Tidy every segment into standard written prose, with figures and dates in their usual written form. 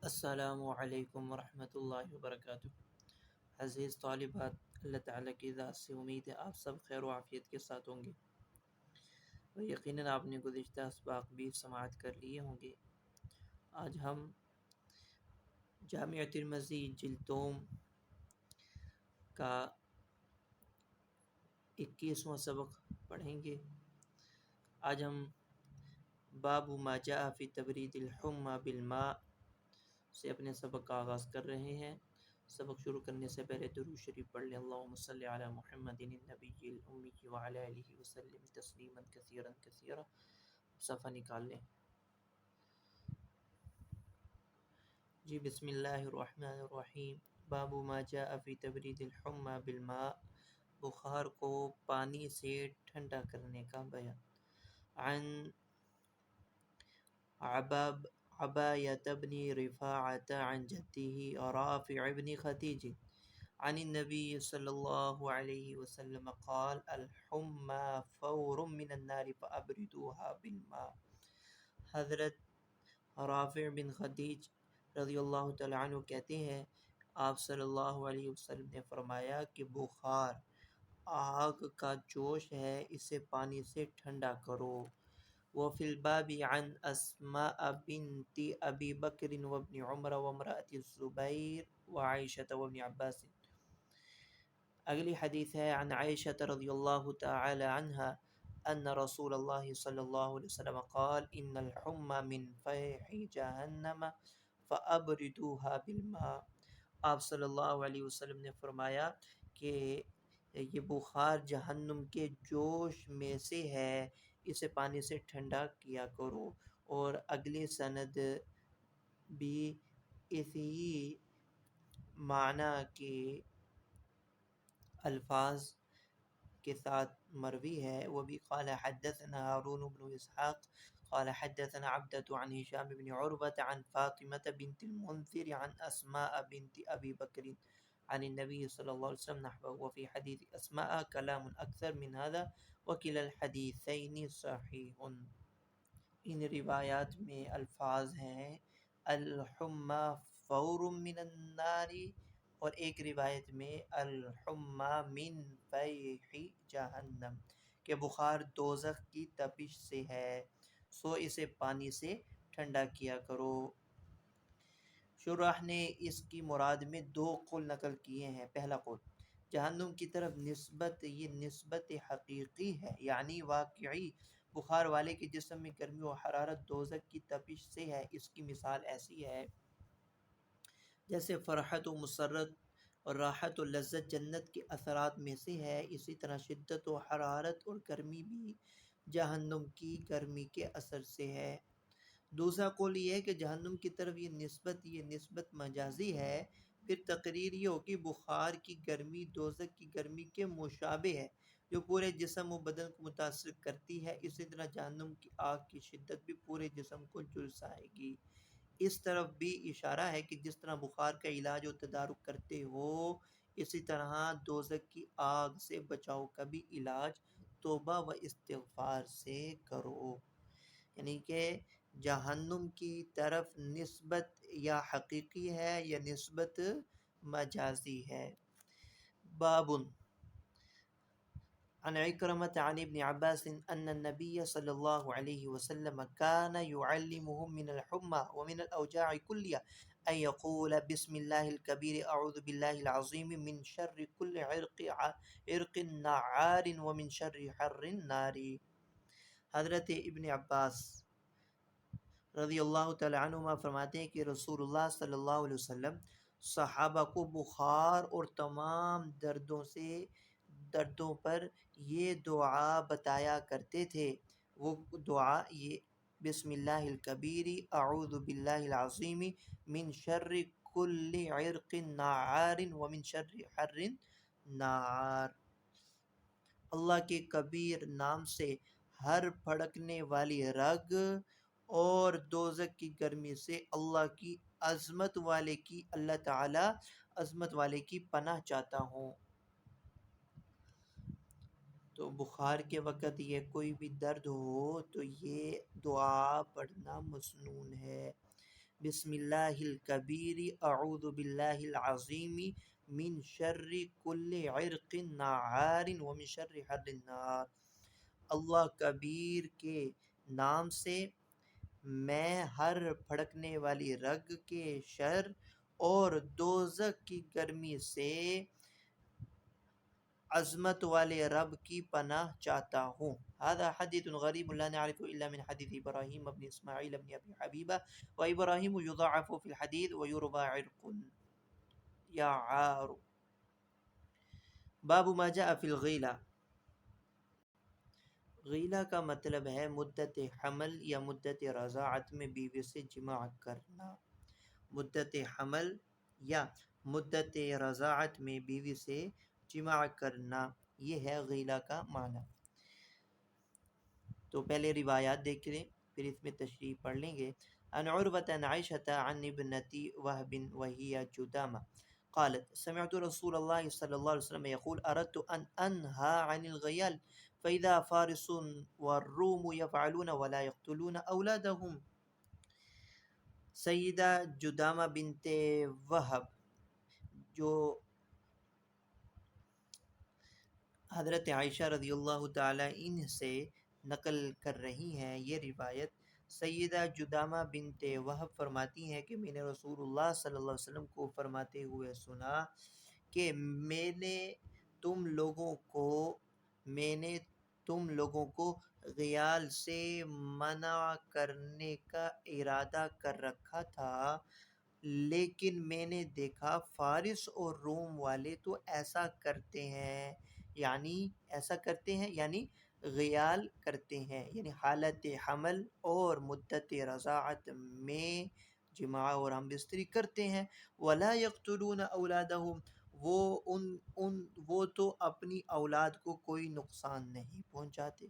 السلام علیکم ورحمۃ اللہ وبرکاتہ۔ عزیز طالبات، اللہ تعالیٰ کی ذات سے امید ہے آپ سب خیر و عافیت کے ساتھ ہوں گے، اور یقیناً آپ نے گزشتہ اسباق بھی سماعت کر لیے ہوں گے۔ آج ہم جامع ترمذی جلد کا 21واں سبق پڑھیں گے۔ آج ہم باب ما جاء فی تبرید الحمى بالماء سے اپنے سبق کا آغاز کر رہے ہیں۔ سبق شروع کرنے سے پہلے درود شریف پڑھ لیں۔ اللہم صلی علی محمد النبی الامی وعلی آلہ وسلم تسلیما کثیرا کثیرا۔ صفحہ نکال لیں۔ جی بسم اللہ الرحمن الرحیم۔ باب ما جاء فی تبرید الحمى بالماء، بخار کو پانی سے ٹھنڈا کرنے کا بیان۔ عن عبایة بن رفاعة عن جده رافع بن خدیج عن النبي صلی اللہ علیہ وسلم قال الحمى فور من النار فابردوها بالماء۔ حضرت رافع بن خدیج رضی اللہ تعالیٰ عنہ کہتے ہیں، آپ صلی اللہ علیہ وسلم نے فرمایا کہ بخار آگ کا جوش ہے، اسے پانی سے ٹھنڈا کرو۔ وفي الباب عن اسماء بنت ابی بکر وابن عمر وامرأة الزبیر وعائشة وابن عباس۔ اگلی حدیث ہے عن عائشة رضی اللہ تعالی عنہا ان رسول اللہ صلی اللہ علیہ وسلم قال ان الحمى من فیح جہنم فابردوها بالماء۔ آپ صلی اللہ علیہ وسلم نے فرمایا کہ یہ بخار جہنم کے جوش میں سے ہے، اسے پانی سے ٹھنڈا کیا کرو۔ اور اگلی سند بھی اسی معنی کے الفاظ کے ساتھ مروی ہے۔ وہ بھی قال حدثنا هارون بن اسحاق قال حدثنا عبدة عن هشام بن عروة عن فاطمة بنت المنذر عن اسماء بنت ابی بکر عن النبي صلی اللہ علیہ وسلم نحوه، وفي حديث اسماء كلام اکثر من هذا وكلا الحديثين صحيح۔ ان روایات میں الفاظ ہیں الحمى فور من النار، اور ایک روایت میں الحمى من فیح جہنم، کہ بخار دوزخ کی تپش سے ہے، سو اسے پانی سے ٹھنڈا کیا کرو۔ شراح نے اس کی مراد میں دو قول نقل کیے ہیں۔ پہلا قول جہنم کی طرف نسبت، یہ نسبت حقیقی ہے، یعنی واقعی بخار والے کے جسم میں گرمی و حرارت دوزخ کی تپش سے ہے۔ اس کی مثال ایسی ہے جیسے فرحت و مسرت اور راحت و لذت جنت کے اثرات میں سے ہے، اسی طرح شدت و حرارت اور گرمی بھی جہنم کی گرمی کے اثر سے ہے۔ دوسرا قول یہ ہے کہ جہنم کی طرف یہ نسبت مجازی ہے۔ پھر تقریر یہ ہو کہ بخار کی گرمی دوزخ کی گرمی کے مشابہ ہے، جو پورے جسم و بدن کو متاثر کرتی ہے، اسی طرح جہنم کی آگ کی شدت بھی پورے جسم کو جھلسائے گی۔ اس طرف بھی اشارہ ہے کہ جس طرح بخار کا علاج و تدارک کرتے ہو، اسی طرح دوزخ کی آگ سے بچاؤ کا بھی علاج توبہ و استغفار سے کرو۔ یعنی کہ جہنم کی طرف نسبت یا حقیقی ہے یا نسبت مجازی ہے۔ باب عن عکرمة عن ابن عباس ان النبي صلی اللہ علیہ وسلم كان يعلمهم من الحمى ومن الاوجاع كلها ان يقول بسم الله الكبير اعوذ بالله العظيم من شر كل عرق نعار ومن شر حر النار۔ حضرت ابن عباس رضی اللہ تعالی عنہما فرماتے ہیں کہ رسول اللہ صلی اللہ علیہ وسلم صحابہ کو بخار اور تمام دردوں پر یہ دعا بتایا کرتے تھے۔ وہ دعا یہ بسم اللہ الکبیر اعوذ باللہ العظیم من شر کل عرق نعار ومن شر حر نار۔ اللہ کے کبیر نام سے ہر بھڑکنے والی رگ اور دوزخ کی گرمی سے اللہ تعالی عظمت والے کی پناہ چاہتا ہوں۔ تو بخار کے وقت یہ کوئی بھی درد ہو تو یہ دعا پڑھنا مسنون ہے۔ بسم اللہ الکبیر اعوذ باللہ العظیم من شر کل عرق نعار ومن شر حر النار۔ اللہ کبیر کے نام سے میں ہر پھڑکنے والی رگ کے شر اور دوزخ کی گرمی سے عظمت والے رب کی پناہ چاہتا ہوں۔ هذا حدیث غریب لا نعرف الا من حدیث ابراہیم بن اسماعیل بن ابی حبیبہ وابراہیم یضاعف فی الحدیث ویروى عرق یعار۔ باب ما جاء فی الغیلہ۔ غیلہ کا مطلب ہے مدت حمل یا مدت رضاعت میں بیوی سے جماع کرنا۔ مدت حمل یا مدت رضاعت میں بیوی سے جماع کرنا، یہ ہے غیلہ کا معنی۔ تو پہلے روایات دیکھ لیں پھر اس میں تشریح پڑھ لیں گے۔ عن عروة عن عائشة عن ابنة وهب وهي جدامة قالت سمعت رسول الله صلى الله عليه وسلم يقول أردت أن أنهى عن الغيال فإذا فارس والروم يفعلون ولا يقتلون أولادهم۔ سیدہ جدامہ بنت وہب جو حضرت عائشہ رضی اللہ تعالی عنہ سے نقل کر رہی ہیں، یہ روایت سیدہ جدامہ بنت وہب فرماتی ہیں کہ میں نے رسول اللہ صلی اللہ علیہ وسلم کو فرماتے ہوئے سنا کہ میں نے تم لوگوں کو غیال سے منع کرنے کا ارادہ کر رکھا تھا، لیکن میں نے دیکھا فارس اور روم والے تو ایسا کرتے ہیں، یعنی غیال کرتے ہیں، یعنی حالت حمل اور مدت رضاعت میں جماع اور ہم بستری کرتے ہیں۔ ولا یقتلون اولادہم، وہ تو اپنی اولاد کو کوئی نقصان نہیں پہنچاتے،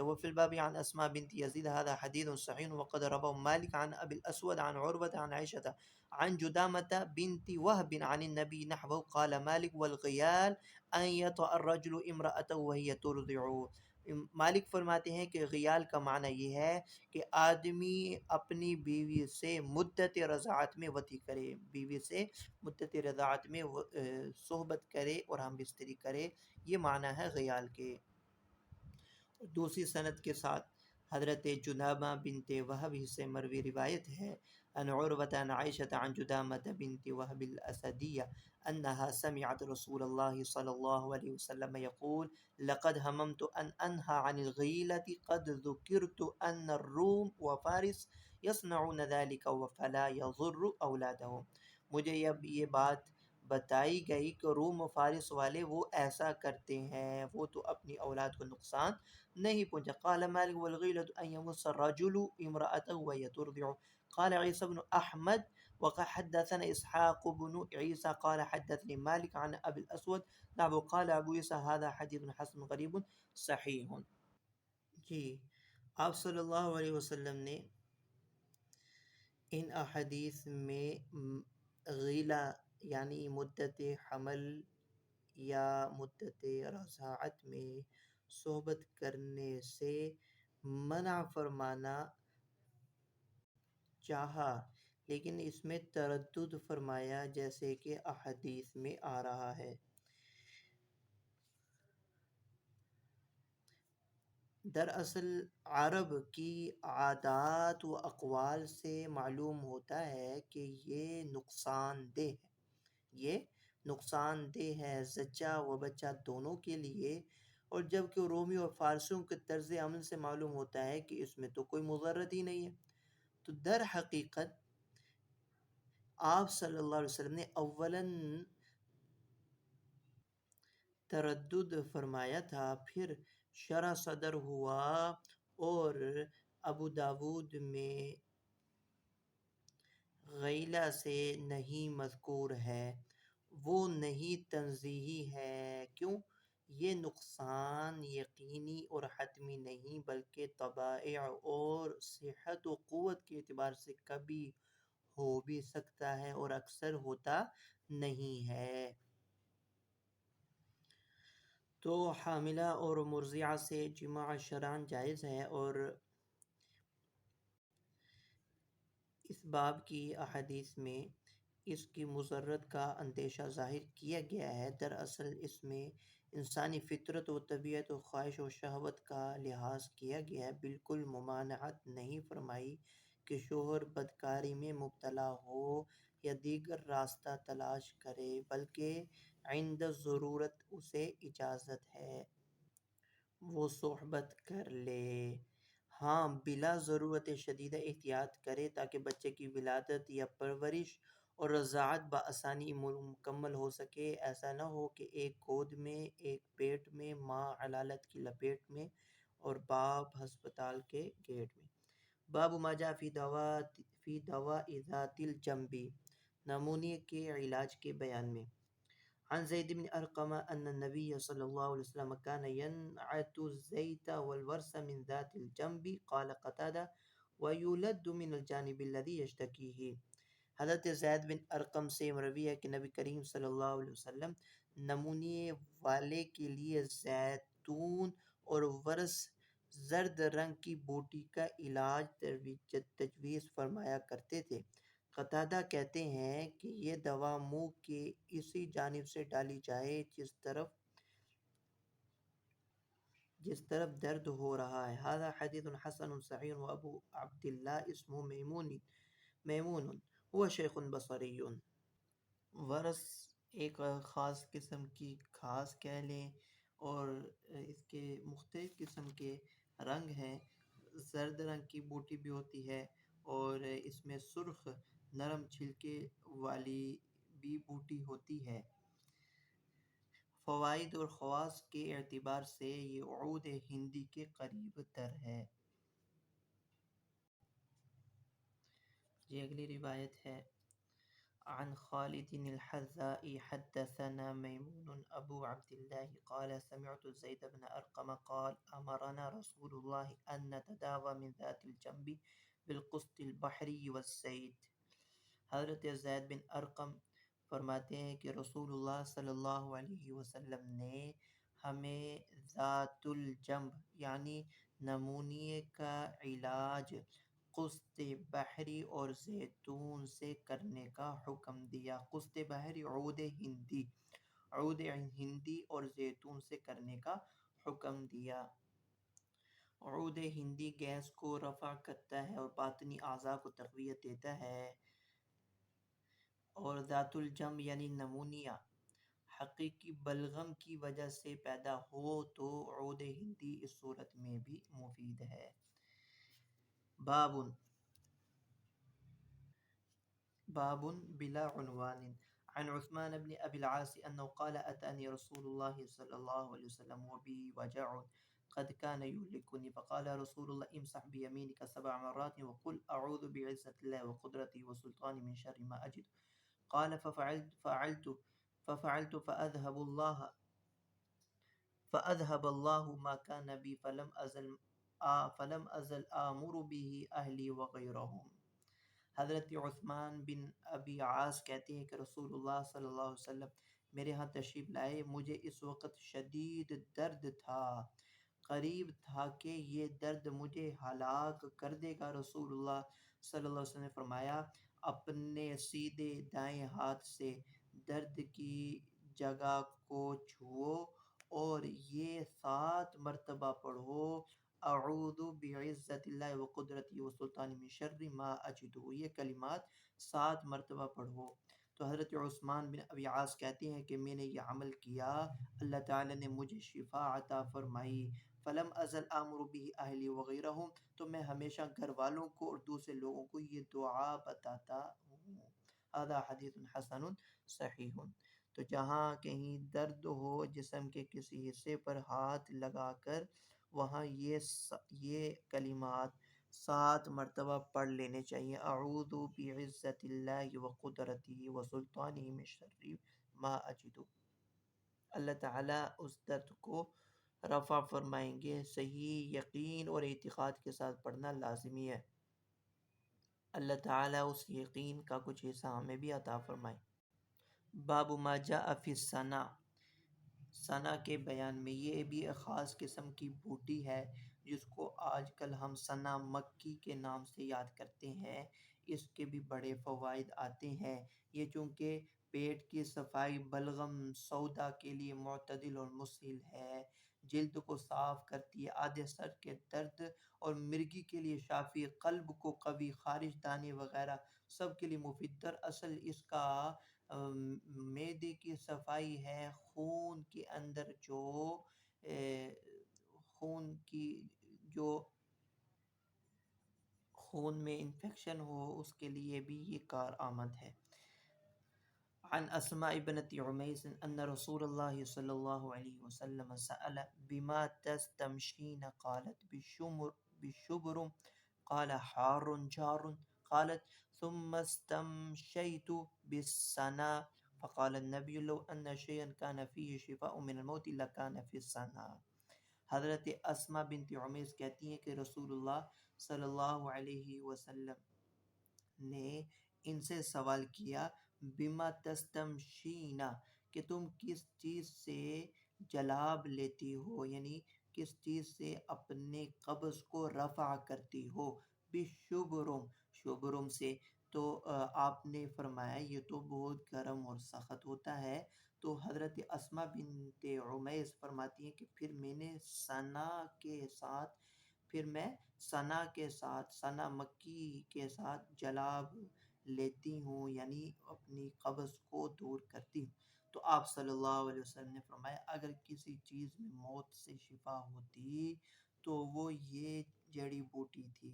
وفي الباب عن اسماء بنت يزيد هذا حديث صحيح وقد رواه مالك عن ابي الاسود عن عروة عن عائشة عن جدامة بنت وهب عن النبي نحوه قال مالك والغيال ان يطأ الرجل امرأته وهي ترضع۔ مالک فرماتے ہیں کہ غیال کا معنی یہ ہے کہ آدمی اپنی بیوی سے مدت رضاعت میں وطی کرے، بیوی سے مدت رضاعت میں صحبت کرے اور ہم بستری کرے، یہ معنی ہے غیال کے۔ دوسری سند کے ساتھ حضرت جدامہ بنت وہب سے مروی روایت ہے ان عروة عن عائشة عن جدامة بنت وهب الأسدية أنها سمعت رسول الله صلى الله عليه وسلم يقول لقد هممت أن أنهى عن الغيلة قد ذكرت أن الروم وفارس يصنعون ذلك فلا يضر أولادهم۔ مجھے اب یہ بات بتائی گئی کہ روم و فارس والے وہ ایسا کرتے ہیں، وہ تو اپنی اولاد کو نقصان نہیں پہنچا۔ قال مالک والغیلة أن يمس الرجل امرأته وهي ترضع۔ قال عيسى بن أحمد وحدثنا إسحاق بن عيسى قال حدثني مالك عن أبي الأسود نحو قال أبو عيسى هذا حديث حسن غريب صحيح۔ جی آپ صلی اللہ علیہ وسلم نے ان احادیث میں غیلہ یعنی مدت حمل یا مدت رضاعت میں صحبت کرنے سے منع فرمانا چاہا، لیکن اس میں تردد فرمایا جیسے کہ احادیث میں آ رہا ہے۔ دراصل عرب کی عادات و اقوال سے معلوم ہوتا ہے کہ یہ نقصان دہ ہے زچہ و بچہ دونوں کے لیے، اور جبکہ رومی اور فارسیوں کے طرز عمل سے معلوم ہوتا ہے کہ اس میں تو کوئی مضرت ہی نہیں ہے، تو در حقیقت آپ صلی اللہ علیہ وسلم نے اولاً تردد فرمایا تھا، پھر شرح صدر ہوا، اور ابو داود میں غیلہ سے نہیں مذکور ہے، وہ نہیں تنزیہی ہے، کیوں؟ یہ نقصان یقینی اور حتمی نہیں بلکہ طبائع اور صحت و قوت کے اعتبار سے کبھی ہو بھی سکتا ہے اور اکثر ہوتا نہیں ہے۔ تو حاملہ اور مرضعہ سے جماع شرعاً جائز ہے، اور اس باب کی احادیث میں اس کی مضرت کا اندیشہ ظاہر کیا گیا ہے۔ دراصل اس میں انسانی فطرت و طبیعت و خواہش و شہوت کا لحاظ کیا گیا ہے۔ بالکل ممانعت نہیں فرمائی کہ شوہر بدکاری میں مبتلا ہو یا دیگر راستہ تلاش کرے، بلکہ عند ضرورت اسے اجازت ہے وہ صحبت کر لے، ہاں بلا ضرورت شدیدہ احتیاط کرے تاکہ بچے کی ولادت یا پرورش اور رضاعت بآسانی مکمل ہو سکے۔ ایسا نہ ہو کہ ایک گود میں، ایک پیٹ میں، ماں علالت کی لپیٹ میں اور باپ ہسپتال کے گیٹ میں۔ باب ما جاء فی دواء ذات الجنب، نمونیے کے علاج کے بیان میں۔ عن زید بن ارقم ان النبي صلی اللہ علیہ وسلم كان ينعت الزيت والورس من ذات الجنب قال قتادہ ويولد من الجانب الذي يشتكيه۔ حضرت زید بن ارقم سے مروی ہے کہ نبی کریم صلی اللہ علیہ وسلم نمونیے والے کے لیے زیتون اور ورس زرد رنگ کی بوٹی کا علاج تجویز فرمایا کرتے تھے۔ قتادہ کہتے ہیں کہ یہ دوا منہ کے اسی جانب سے ڈالی جائے جس طرف درد ہو رہا ہے۔ ھذا حدیث حسن صحیح وابو عبداللہ اسمہ میمون هو شیخ بصری۔ ورس ایک خاص قسم کی گھاس کہہ لیں اور اس کے مختلف قسم کے رنگ ہیں، زرد رنگ کی بوٹی بھی ہوتی ہے اور اس میں سرخ نرم چھلکے والی بھی بوٹی ہوتی ہے۔ فوائد اور خواص کے اعتبار سے یہ عود ہندی کے قریب تر ہے۔ یہ اگلی روایت ہے۔ عن خالد الحذاء حدثنا ميمون أبو عبد الله قال سمعت زيد بن أرقم قال أمرنا رسول الله أن نتداوى من ذات الجنب بالقسط البحري والزيت۔ حضرت زید بن ارقم فرماتے ہیں کہ رسول اللہ صلی اللہ علیہ وسلم نے ہمیں ذات الجنب یعنی نمونیے کا علاج قسط بحری اور زیتون سے کرنے کا حکم دیا۔ قسط بحری عود ہندی اور زیتون سے کرنے کا حکم دیا۔ عود ہندی گیس کو رفع کرتا ہے اور باطنی اعضاء کو تقویت دیتا ہے، اور ذات الجنب یعنی نمونیا حقیقی بلغم کی وجہ سے پیدا ہو تو عود ہندی اس صورت میں بھی مفید ہے۔ باب بلا عنوان عن عثمان بن ابي العاص انه قال اتاني رسول الله صلى الله عليه وسلم وبي وجع قد كان يهلكني فقال رسول الله امسح بيمينك 7 مرات وقل اعوذ بعزة الله وقدرته وسلطانه من شر ما اجد قال ففعلت فأذهب الله ما كان بي فلم أزل آمر به أهلي وغيرهم۔ حضرت عثمان بن ابی عاص کہتے ہیں کہ رسول اللہ صلی اللہ علیہ وسلم میرے ہاں تشریف لائے، مجھے اس وقت شدید درد تھا، قریب تھا کہ یہ درد مجھے ہلاک کر دے گا۔ رسول اللہ صلی اللہ علیہ وسلم نے فرمایا اپنے سیدھے دائیں ہاتھ سے درد کی جگہ کو چھوؤ اور یہ 7 مرتبہ پڑھو، اعوذ بعزت اللہ وقدرتی وسلطانی من شر ما اجدو، یہ کلمات 7 مرتبہ پڑھو۔ تو حضرت عثمان بن ابی عاص کہتے ہیں کہ میں نے یہ عمل کیا، اللہ تعالی نے مجھے شفا عطا فرمائی، فلم ازل آمر به اہلی وغیرہم، تو میں ہمیشہ گھر والوں کو اور دوسرے لوگوں کو یہ دعا بتاتا ہوں۔ هذا حدیث حسن صحیح۔ تو جہاں کہیں درد ہو جسم کے کسی حصے پر ہاتھ لگا کر وہاں یہ کلمات 7 مرتبہ پڑھ لینے چاہیے، اعوذ بعزت اللہ وقدرتہ وسلطانہ من شر ما اجد۔ اللہ تعالیٰ اس درد کو رفع فرمائیں گے۔ صحیح یقین اور اعتقاد کے ساتھ پڑھنا لازمی ہے۔ اللہ تعالیٰ اس یقین کا کچھ حصہ ہمیں بھی عطا فرمائے۔ باب ما جاء فی السنا، سنا کے بیان میں۔ یہ بھی ایک خاص قسم کی بوٹی ہے جس کو آج کل ہم سنا مکی کے نام سے یاد کرتے ہیں، اس کے بھی بڑے فوائد آتے ہیں۔ یہ چونکہ پیٹ کی صفائی، بلغم سودا کے لیے معتدل اور مسہل ہے، جلد کو صاف کرتی ہے، آدھے سر کے درد اور مرگی کے لیے شافی، قلب کو قوی، خارج دانے وغیرہ سب کے لیے مفید۔ دراصل اس کا معدے کی صفائی ہے، خون کے اندر جو خون کی جو خون میں انفیکشن ہو اس کے لیے بھی یہ کارآمد ہے۔ عن اسماء بنت عمیس ان رسول اللہ صلی اللہ علیہ وسلم سأل بما تستمشین قالت بشبر قال حار جار قالت ثم استمشيت بالسنا فقال النبي لو أن شيئا كان فيه شفاء من الموت لكان في السنا۔ حضرت اسما بنت عمیس کہتی ہیں کہ رسول اللہ صلی اللہ علیہ وسلم نے ان سے سوال کیا، بما تستمشینا، کہ تم کس چیز سے جلاب لیتی ہو، یعنی کس چیز سے اپنے قبض کو رفع کرتی ہو، بشبرم، شبرم سے، تو آپ نے فرمایا یہ تو بہت گرم اور سخت ہوتا ہے۔ تو حضرت اسما بنت عمیس فرماتی ہیں کہ پھر میں سنا کے ساتھ، سنا مکی کے ساتھ جلاب لیتی ہوں، یعنی اپنی قبض کو دور کرتی ہوں۔ تو آپ صلی اللہ علیہ وسلم نے فرمایا اگر کسی چیز میں موت سے شفا ہوتی تو وہ یہ جڑی بوٹی تھی۔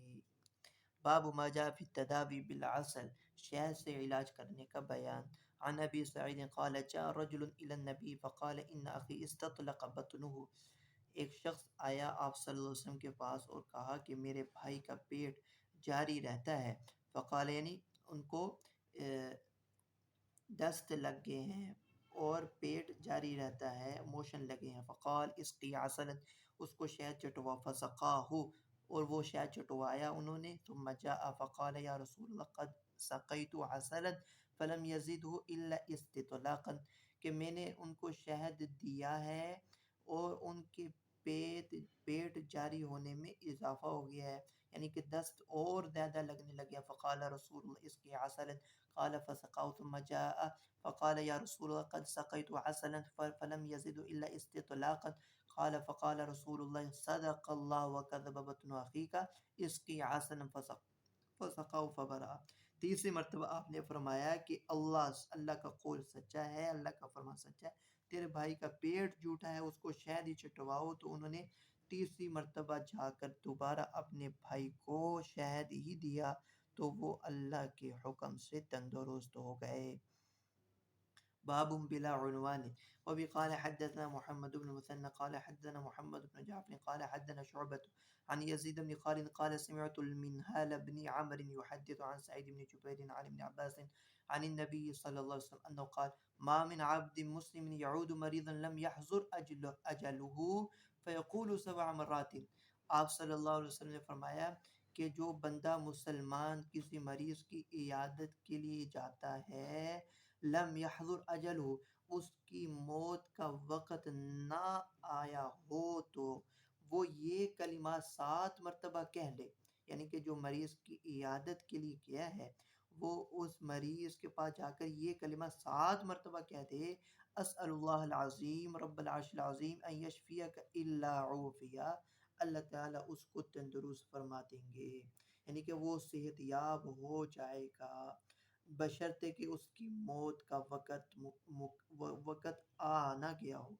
باب ما جاء فی التداوی بالعسل، شہد سے علاج کرنے کا بیان۔ عن ابی سعید قال جاء رجل الى النبی فقال ان اخی استطلق بطنه، ایک شخص آیا آپ صلی اللہ علیہ وسلم کے پاس اور کہا کہ میرے بھائی کا پیٹ جاری رہتا ہے، فقال، یعنی ان کو دست لگ گئے ہیں اور پیٹ جاری رہتا ہے، موشن لگے ہیں، فقال اسقی عسلا، اس کو شہد چٹوا، فسقاہ، اور وہ شہد چٹوایا انہوں نے، ثم جاء فقال یا رسول اللہ قد سقیت عسلا فلم یزده الا استطلاقا، کہ میں نے ان کو شہد دیا ہے اور ان کے پیٹ جاری ہونے میں اضافہ ہو گیا ہے، یعنی کہ دست اور زیادہ لگنے لگے۔ فقال رسول اللہ اسقی عسلا قال فسقاه ثم جاء فقال يا رسول الله قد سقيت عسلا فلم يزد الا استطلاقا قال فقال رسول الله صدق الله وكذب بطن اخيك اسقي عسلا فسقاه فبرأ۔ تیسری مرتبہ آپ نے فرمایا کہ اللہ کا قول سچا ہے، اللہ کا فرمان سچا ہے، تیرے بھائی کا پیٹ جھوٹا ہے، اس کو شہد ہی چٹواؤ۔ تو انہوں نے تیسری مرتبہ جا کر دوبارہ اپنے بھائی کو شہد ہی دیا تو وہ اللہ کے حکم سے تندرست ہو گئے۔ باب بلا عنوان، وبه قال حدثنا محمد بن مثنى قال حدثنا محمد بن جعفر قال حدثنا شعبة عن يزيد بن خالد قال سمعت المنهال بن عمرو يحدث عن سعيد بن جبير عن ابن عباس عن النبي صلى الله عليه وسلم أنه قال ما من عبد مسلم يعود مريضا لم يحضر أجله فيقول 7 مرات۔ آپ صلی اللہ علیہ وسلم نے فرمایا کہ جو بندہ مسلمان کسی مریض کی عیادت کے لیے جاتا ہے، لم یحضر اجل ہو، اس کی موت کا وقت نہ آیا ہو، تو وہ یہ کلمات 7 مرتبہ کہہ لے، یعنی کہ جو مریض کی عیادت کے لیے گیا ہے وہ اس مریض کے پاس جا کر یہ کلمات 7 مرتبہ کہہ دے، اسأل اللہ العظیم رب العرش العظیم ان یشفیک الا عوفیہ، اللہ تعالیٰ اس کو تندرست فرما دیں گے، یعنی کہ وہ صحت یاب ہو جائے گا بشرطے کہ اس کی موت کا وقت آ نہ گیا ہو۔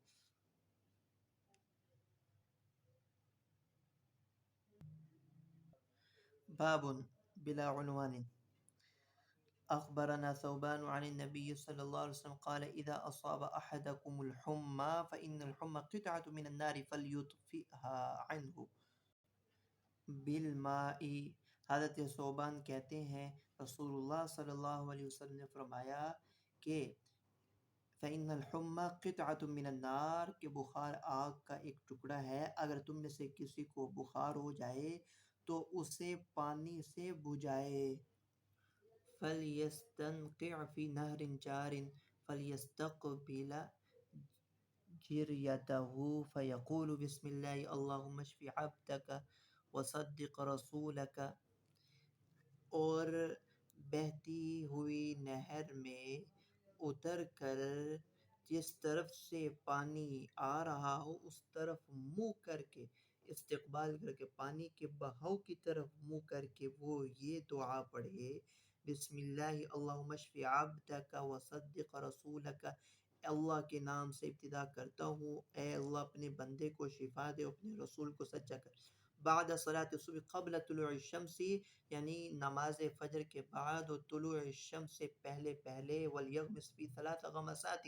باب بلا عنوان، اخبرنا ثوبان عن النبي صلى الله عليه وسلم قال اذا اصاب احدكم الحمى فان الحمى قطعة من النار فليطفئها عنه بالماء۔ حضرت ثوبان کہتے ہیں رسول اللہ صلی اللہ علیہ وسلم نے فرمایا کہ فَإِنَّ الْحُمَّى قِطْعَةٌ مِّنَ النَّارِ، کہ بخار آگ کا ایک ٹکڑا ہے، اگر تم میں سے کسی کو بخار ہو جائے تو اسے پانی سے بجھائے، فَلْيَسْتَنْقِعْ فِي نَهْرٍ جَارٍ فَلْيَسْتَقْبِلْ جريته فيقول بسم الله اللهم اشف عبدك وصدق رسولك، اور بہتی ہوئی نہر میں اتر کر جس طرف سے پانی آ رہا ہو اس طرف منہ کر کے، استقبال کر کے، پانی کے بہاؤ کی طرف منہ کر کے وہ یہ دعا پڑھے، بسم اللہ اللہم اشفی عبدک وصدق رسولک، اللہ کے نام سے ابتدا کرتا ہوں، اے اللہ اپنے بندے کو شفا دے، اپنے رسول کو سچا کر۔ بعد صلاۃ الصبح قبل طلوع الشمس، یعنی نماز فجر کے بعد اور طلوع الشمس سے پہلے پہلے، ولیغمس فی ثلاث غمسات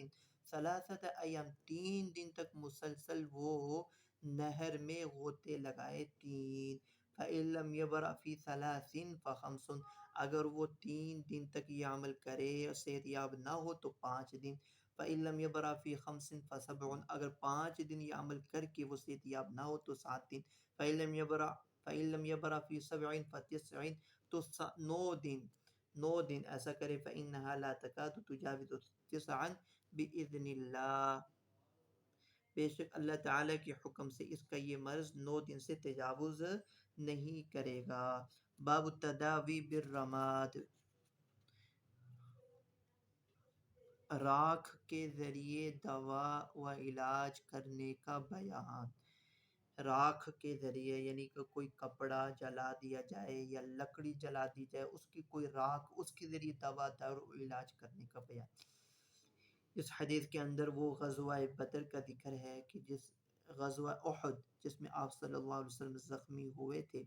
ثلاثت ایام، 3 دن تک مسلسل وہ نہر میں غوطے لگائے 3۔ فَإِن لَّمْ يَبْرَأْ فِي ثَلَاثٍ فَخَمْسٌ، اگر وہ 3 دن تک یہ عمل کرے اور صحت یاب نہ ہو تو 5 دن۔ فَإِن لَّمْ يَبْرَأْ فِي خَمْسٍ فَسَبْعٌ، اگر 5 دن یہ عمل کر کے وہ صحت یاب نہ ہو تو 7 دن۔ فَإِن لَّمْ يَبْرَأْ فِي سَبْعٍ فَتِسْعٍ، تو 9 دن، 9 دن ایسا کرے۔ فَإِنَّهَا لَا تَكَادُ تُجَاوِزُ تِسْعًا بِإِذْنِ اللَّهِ، بے شک اللہ تعالیٰ کے حکم سے اس کا یہ مرض 9 دن سے تجاوز نہیں کرے گا۔ باب التداوی بالرماد، راکھ کے ذریعے دوا و علاج کرنے کا بیان۔ راکھ کے ذریعے یعنی کہ کوئی کپڑا جلا دیا جائے یا لکڑی جلا دی جائے، اس کی کوئی راکھ، اس کے ذریعے دوا دارو علاج کرنے کا بیان۔ اس حدیث کے اندر وہ غزوہ بدر کا ذکر ہے کہ جس غزوہ احد جس میں آپ صلی اللہ علیہ وسلم زخمی ہوئے تھے،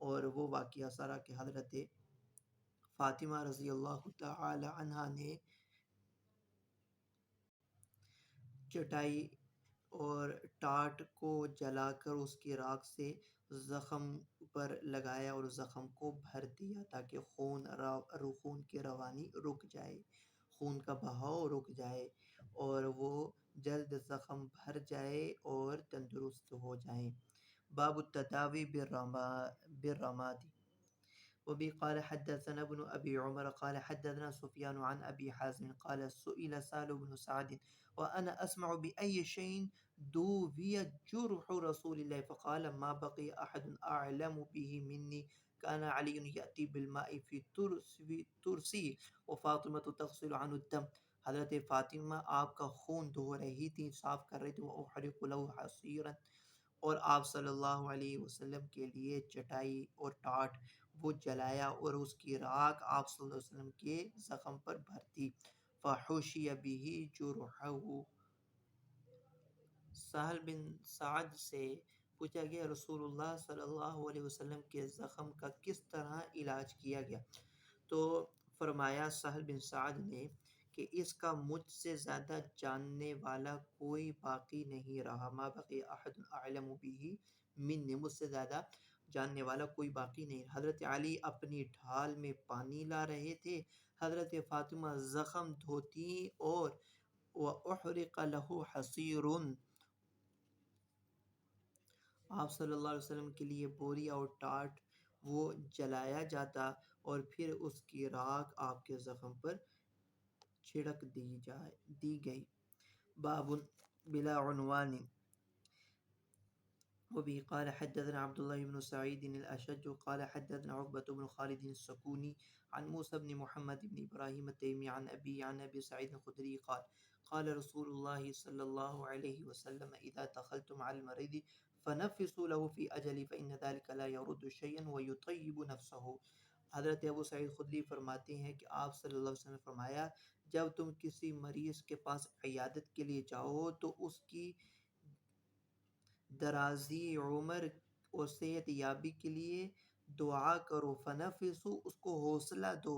اور وہ واقعہ سارا کہ حضرت فاطمہ رضی اللہ تعالی عنہا نے چٹائی اور ٹاٹ کو جلا کر اس کی راکھ سے زخم پر لگایا اور زخم کو بھر دیا تاکہ خون کی روانی رک جائے، خون کا بہاؤ رک جائے اور وہ جلد زخم بھر جائے اور تندرست ہو جائیں۔ باب التداوی بالرماد، وبه قال حدثنا ابن أبي عمر قال حدثنا سفيان عن أبي حازم قال سئل سهل بن سعد وأنا أسمع بأي شيء دوي جرح رسول الله فقال ما بقي أحد أعلم به مني، كان علي يأتي بالماء في ترسي وفاطمة تغسل عنه الدم، حضرت فاطمہ آپ کا خون دھو رہی تھی، صاف کر رہی تھی، وأحرق له حصيرا، اور آپ صلی اللہ علیہ وسلم کے لیے چٹائی اور ٹاٹ وہ جلایا اور اس کی راکھ آپ صلی اللہ علیہ وسلم کے زخم پر بھرتی۔ فحشی بہ جرحہ، سہل بن سعد سے پوچھا گیا رسول اللہ صلی اللہ علیہ وسلم کے زخم کا کس طرح علاج کیا گیا، تو فرمایا سہل بن سعد نے کہ اس کا مجھ سے زیادہ جاننے والا کوئی باقی نہیں رہا، ما بقی احد اعلم به منی، مجھ سے زیادہ جاننے والا کوئی باقی نہیں۔ حضرت علی اپنی ڈھال میں پانی لا رہے تھے، حضرت فاطمہ زخم دھوتی، اور وَأُحْرِقَ لَهُ حَصِيرٌ، آپ صلی اللہ علیہ وسلم کے لیے بوریا اور ٹاٹ وہ جلایا جاتا اور پھر اس کی راکھ آپ کے زخم پر چھڑک دی گئی۔ باب بلا عنوان، وبه قال حدثنا عبد الله بن سعيد الأشج قال حدثنا عقبة بن خالد السكوني عن موسى بن محمد بن إبراهيم التيمي عن أبي سعيد الخدري قال قال رسول الله صلى الله عليه وسلم إذا دخلتم على المريض فنفسوا له في أجله فإن ذلك لا يرد شيئا ويطيب نفسه۔ حضرت ابو سعید خدری فرماتے ہیں کہ آپ صلی اللہ علیہ وسلم نے فرمایا جب تم کسی مریض کے پاس عیادت کے لیے جاؤ تو اس کی درازی عمر اور صحت یابی کے لیے دعا کرو، فنفسو، اس کو حوصلہ دو،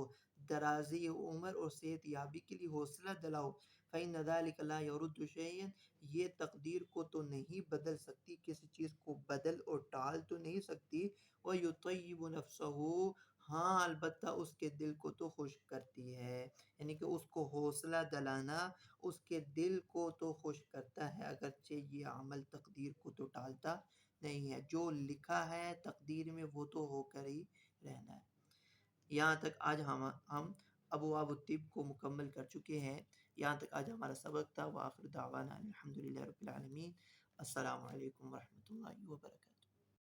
درازی عمر اور صحت یابی کے لیے حوصلہ دلاؤ، فإن ذلك لا يرد شيئا، یہ تقدیر کو تو نہیں بدل سکتی، کسی چیز کو بدل اور ٹال تو نہیں سکتی، ويطيب نفسه، ہاں البتہ اس کے دل کو تو خوش کرتی ہے، یعنی کہ اس کو حوصلہ دلانا اس کے دل کو تو خوش کرتا ہے، اگرچہ یہ عمل تقدیر کو تو ٹالتا نہیں ہے، جو لکھا ہے تقدیر میں وہ تو ہو کر ہی رہنا ہے۔ یہاں تک آج ہم ابواب الطب کو مکمل کر چکے ہیں۔ یہاں تک آج ہمارا سبق تھا. وآخر دعوانا الحمدللہ رب العالمین. السلام علیکم ورحمۃ اللہ وبرکاتہ.